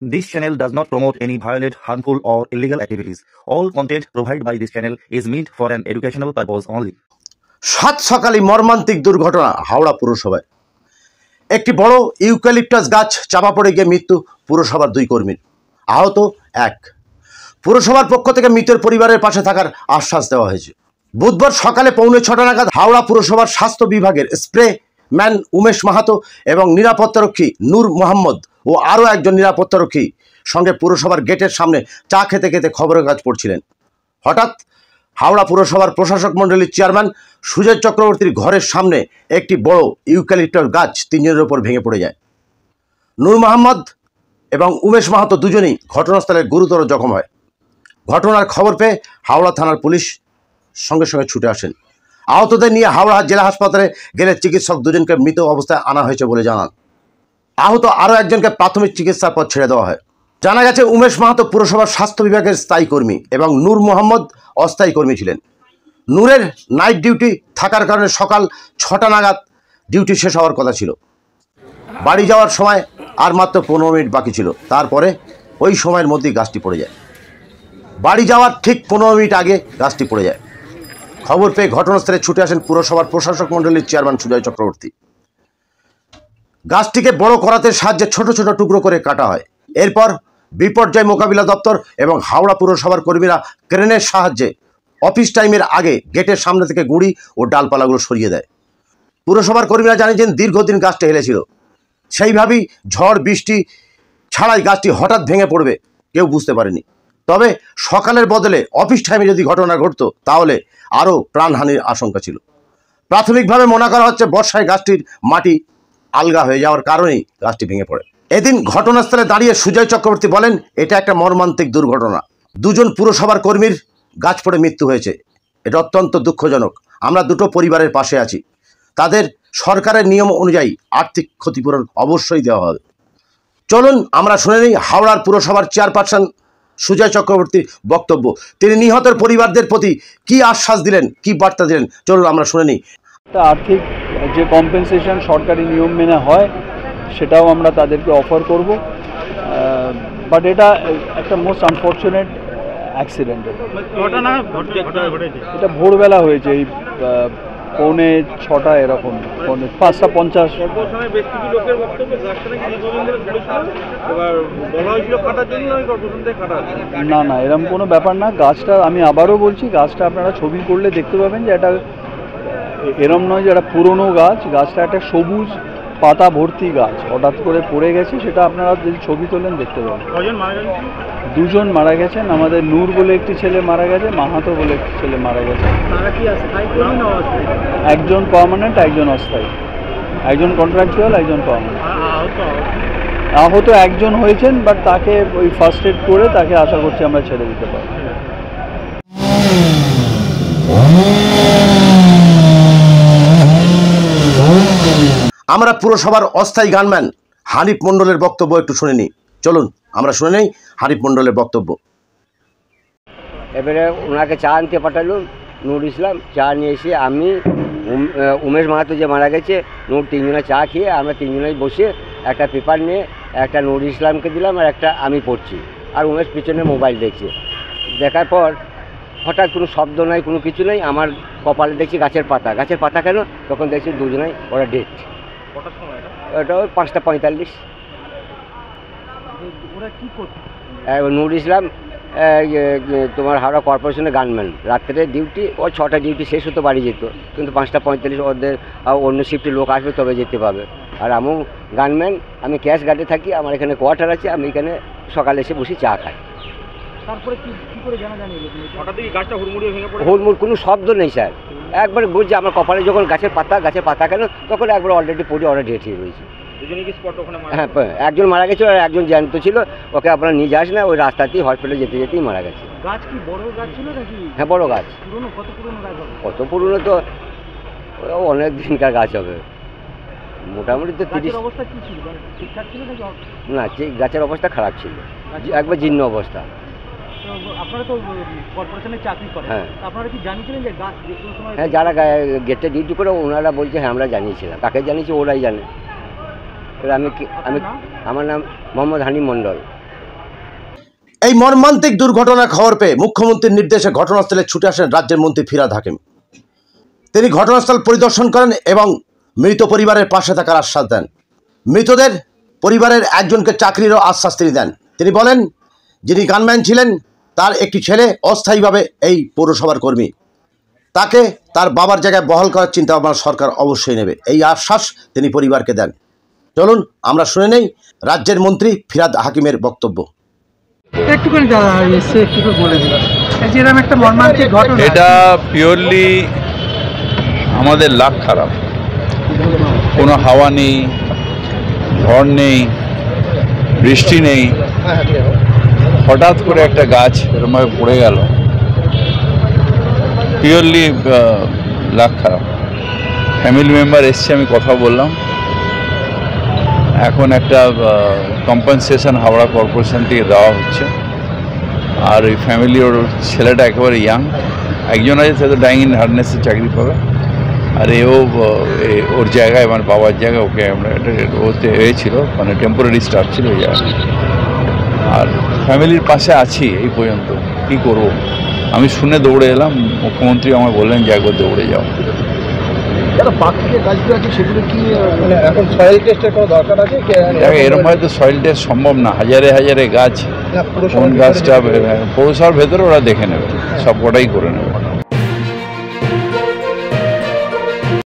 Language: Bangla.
This channel does not promote any violent, harmful, or illegal activities. All content provided by this channel is meant for an educational purpose only. সাত সকালে মর্মান্তিক দুর্ঘটনা হাওড়া পুরসভায়। একটি বড় ইউক্যালিপটাস গাছ চাপা পড়ে গিয়ে মৃত্যু পুরসভার 2 কর্মীর, আহত 1। পুরসভার পক্ষ থেকে মৃতের পরিবারের পাশে থাকার আশ্বাস দেওয়া হয়েছে। বুধবার সকালে 6:45 নাগাদ হাওড়া পুরসভার স্বাস্থ্য বিভাগের স্প্রে ম্যান উমেশ মাহাতো এবং নিরাপত্তারক্ষী নূর মোহাম্মদ ও আরও একজন নিরাপত্তারক্ষী সঙ্গে পুরসভার গেটের সামনে চা খেতে খেতে খবরের কাজ পড়ছিলেন। হঠাৎ হাওড়া পুরসভার প্রশাসক মণ্ডলীর চেয়ারম্যান সুজয় চক্রবর্তীর ঘরের সামনে একটি বড় ইউক্যালিপটাস গাছ 3 জনের ওপর ভেঙে পড়ে যায়। নূর মোহাম্মদ এবং উমেশ মাহাতো দুজনেই ঘটনাস্থলে গুরুতর জখম হয়। ঘটনার খবর পেয়ে হাওড়া থানার পুলিশ সঙ্গে সঙ্গে ছুটে আসেন। আহতদের নিয়ে হাওড়া জেলা হাসপাতালে গেলে চিকিৎসক দুজনকে মৃত অবস্থায় আনা হয়েছে বলে জানান। আহত আরও একজনকে প্রাথমিক চিকিৎসার পর ছেড়ে দেওয়া হয়। জানা গেছে উমেশ মাহাতো পুরসভার স্বাস্থ্য বিভাগের স্থায়ী কর্মী এবং নূর মোহাম্মদ অস্থায়ী কর্মী ছিলেন। নূরের নাইট ডিউটি থাকার কারণে সকাল 6টা নাগাদ ডিউটি শেষ হওয়ার কথা ছিল। বাড়ি যাওয়ার সময় আর মাত্র 15 মিনিট বাকি ছিল। তারপরে ওই সময়ের মধ্যেই গাছটি পড়ে যায়। বাড়ি যাওয়ার ঠিক 15 মিনিট আগে গাছটি পড়ে যায়। খবর পেয়ে ঘটনাস্থলে ছুটে আসেন পুরসভার প্রশাসক মণ্ডলীর চেয়ারম্যান সুজয় চক্রবর্তী। গাছটিকে বড় করাতের সাহায্যে ছোট ছোট টুকরো করে কাটা হয়। এরপর বিপর্যয় মোকাবিলা দপ্তর এবং হাওড়া পুরসভার কর্মীরা ক্রেনের সাহায্যে অফিস টাইমের আগে গেটের সামনে থেকে গুঁড়ি ও ডালপালাগুলো সরিয়ে দেয়। পুরসভার কর্মীরা জানিয়েছেন দীর্ঘদিন গাছটা হেলেছিল, সেইভাবেই ঝড় বৃষ্টি ছাড়াই গাছটি হঠাৎ ভেঙে পড়বে কেউ বুঝতে পারেনি। তবে সকালের বদলে অফিস টাইমে যদি ঘটনা ঘটত তাহলে আরও প্রাণহানির আশঙ্কা ছিল। প্রাথমিকভাবে মনে করা হচ্ছে বর্ষায় গাছটির মাটি আলগা হয়ে যাওয়ার কারণেই গাছটি ভেঙে পড়ে। এদিন ঘটনাস্থলে দাঁড়িয়ে সুজয় চক্রবর্তী বলেন, এটা একটা মর্মান্তিক দুর্ঘটনা। 2 জন পুরসভার কর্মীর গাছ পড়ে মৃত্যু হয়েছে। এটা অত্যন্ত দুঃখজনক। আমরা দুটো পরিবারের পাশে আছি। তাদের সরকারের নিয়ম অনুযায়ী আর্থিক ক্ষতিপূরণ অবশ্যই দেওয়া হবে। চলুন আমরা শুনে নিই হাওড়ার পুরসভার চেয়ারপারসন সুজয় চক্রবর্তীর বক্তব্য। তিনি নিহতের পরিবারদের প্রতি কি আশ্বাস দিলেন, কি বার্তা দিলেন, চলুন আমরা শুনে নিই। আর্থিক যে কম্পেনসেশন সরকারি নিয়ম মেনে হয় সেটাও আমরা তাদেরকে অফার করব। বাট এটা একটা মোস্ট আনফর্চুনেট অ্যাক্সিডেন্ট। এটা ভোরবেলা হয়েছে, এই 6:45 এরকম, 5:50। না না, এরকম কোনো ব্যাপার না। গাছটা আমি আবারও বলছি, গাছটা আপনারা ছবি করলে দেখতে পাবেন যে এটা এরম নয় যে একটা পুরনো গাছ। গাছটা একটা সবুজ পাতা ভর্তি গাছ, হঠাৎ করে পড়ে গেছে। সেটা আপনারা যদি ছবি তোলেন দেখতে পাবেন। 2 জন মারা গেছেন। আমাদের নূর বলে একটি ছেলে মারা গেছে, মাহাতো বলে একটি ছেলে মারা গেছে। একজন পার্মানেন্ট, একজন অস্থায়ী, একজন কন্ট্রাকচুয়াল, একজন পার্মানেন্ট। আহত একজন হয়েছেন, বাট তাকে ওই ফার্স্ট এড করে তাকে আশা করছি আমরা ছেড়ে দিতে পারি। আমরা পুরসভার অস্থায়ী গানম্যান হানিফ মণ্ডলের বক্তব্য একটু শুনে নিই। চলুন আমরা শুনে নিই হানিফ মণ্ডলের বক্তব্য। এবারে ওনাকে চা আনতে পাঠালাম, নূর ইসলাম। চা নিয়ে এসে আমি উমেশ মাহাতো যে মারা গেছে, নূর 3 জনে চা খেয়ে আমরা 3 জনেই বসে একটা পেপার নিয়ে একটা নূর ইসলামকে দিলাম আর একটা আমি পড়ছি, আর উমেশ পিছনে মোবাইল দেখছে। দেখার পর হঠাৎ কোনো শব্দ নাই, কোনো কিছু নেই। আমার কপালে দেখছি গাছের পাতা। গাছের পাতা কেন? তখন দেখছি 2 জনেই ওরা ডেট। ওটা ওই 5:45। নূর ইসলাম তোমার হাওড়া কর্পোরেশনের গানম্যান, রাত্রে ডিউটি, ও 6টা ডিউটি শেষ হতো বাড়ি যেত, কিন্তু 5:45 ওদের অন্য শিফটে লোক আসবে তবে যেতে পাবে। আর আমিও গানম্যান, আমি ক্যাশ গার্ডে থাকি, আমার এখানে কোয়ার্টার আছে, আমি এখানে সকালে এসে বসে চা খাই। হুড়মুড় কোনো শব্দ নেই স্যার, একবারে বুঝছি। আমার কপালে যখন গাছের পাতা কেন, তখন একবার অলরেডি পড়ে ওরা ডেট হয়ে রয়েছে। হ্যাঁ, একজন মারা গেছে আর একজন জ্যান্ত ছিল, ওকে আপনারা নিয়ে যাস না, ওই রাস্তাতেই হসপিটালে যেতেই মারা গেছে। হ্যাঁ, বড় গাছ। কত পুরনো? তো অনেক দিনকার গাছ হবে, মোটামুটি তো 30। না, গাছের অবস্থা খারাপ ছিল, একবার জীর্ণ অবস্থা। হ্যাঁ, যারা গেটে ডিউটি করে ওনারা বলছে হ্যাঁ আমরা জানিয়েছিলাম। কাকে জানিয়েছি ওরাই জানে। আমি আমার নাম মোহাম্মদ হানিফ মণ্ডল। এই মর্মান্তিক দুর্ঘটনার খবর পেয়ে মুখ্যমন্ত্রীর নির্দেশে ঘটনাস্থলে ছুটে আসেন রাজ্যের মন্ত্রী ফিরহাদ হাকিম। তিনি ঘটনাস্থল পরিদর্শন করেন এবং মৃত পরিবারের পাশে থাকার আশ্বাস দেন। মৃতদের পরিবারের একজনকে চাকরিরও আশ্বাস তিনি দেন। তিনি বলেন, যিনি গানম্যান ছিলেন তার একটি ছেলে অস্থায়ীভাবে এই পৌরসভার কর্মী, তাকে তার বাবার জায়গায় বহাল করার চিন্তা ভাবনা সরকার অবশ্যই নেবে, এই আশ্বাস তিনি পরিবারকে দেন। চলুন আমরা শুনে নেই রাজ্যের মন্ত্রী ফিরহাদ হাকিমের বক্তব্য। একটুখানি দাদা এসে একটু বলে দিলাম, যেরকম একটা মর্মান্তিক ঘটনা। এটা পিওরলি আমাদের লাক খারাপ, কোনো হাওয়া নেই, ঝড় নেই, বৃষ্টি নেই, হঠাৎ করে একটা গাছ এরকমভাবে পড়ে গেল, পিওরলি লাক খারাপ। ফ্যামিলি মেম্বার এসছে, আমি কথা বললাম, এখন একটা কম্পেনসেশন হাওড়া কর্পোরেশন থেকে দেওয়া হচ্ছে। আর ওই ফ্যামিলি, ওর ছেলেটা একেবারে ইয়াং, একজন আছে সে তো ডাইং ইন হার্নেসে চাকরি পাবে, আর ওর জায়গায় মানে বাবার জায়গায় ওকে আমরা ওতে হয়েছিল, মানে টেম্পোরারি স্টাফ ছিল ওই জায়গায়। আর ফ্যামিলির পাশে আছি এই পর্যন্ত, কী করব। আমি শুনে দৌড়ে এলাম, মুখ্যমন্ত্রী আমায় বললেন যে একবার দৌড়ে যাও। এরকম হয়তো সয়েল টেস্ট সম্ভব না, হাজারে হাজারে গাছ, কোন গাছটা পৌরসভার ভেতরে ওরা দেখে নেবে, সব কটাই করে নেবে।